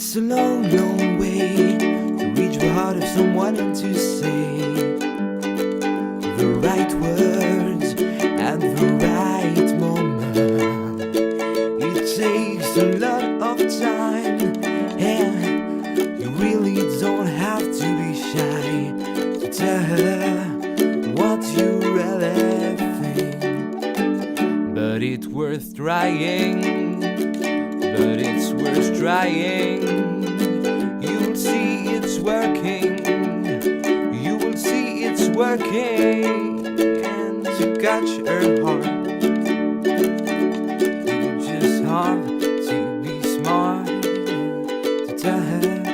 It's a long, long way to reach the heart of someone and to say the right words at the right moment. It takes a lot of time, and you really don't have to be shy to tell her what you really think. But it's worth trying. But it's worth trying. You'll see it's working. You will see it's working. And to catch her heart, you just have to be smart to tell her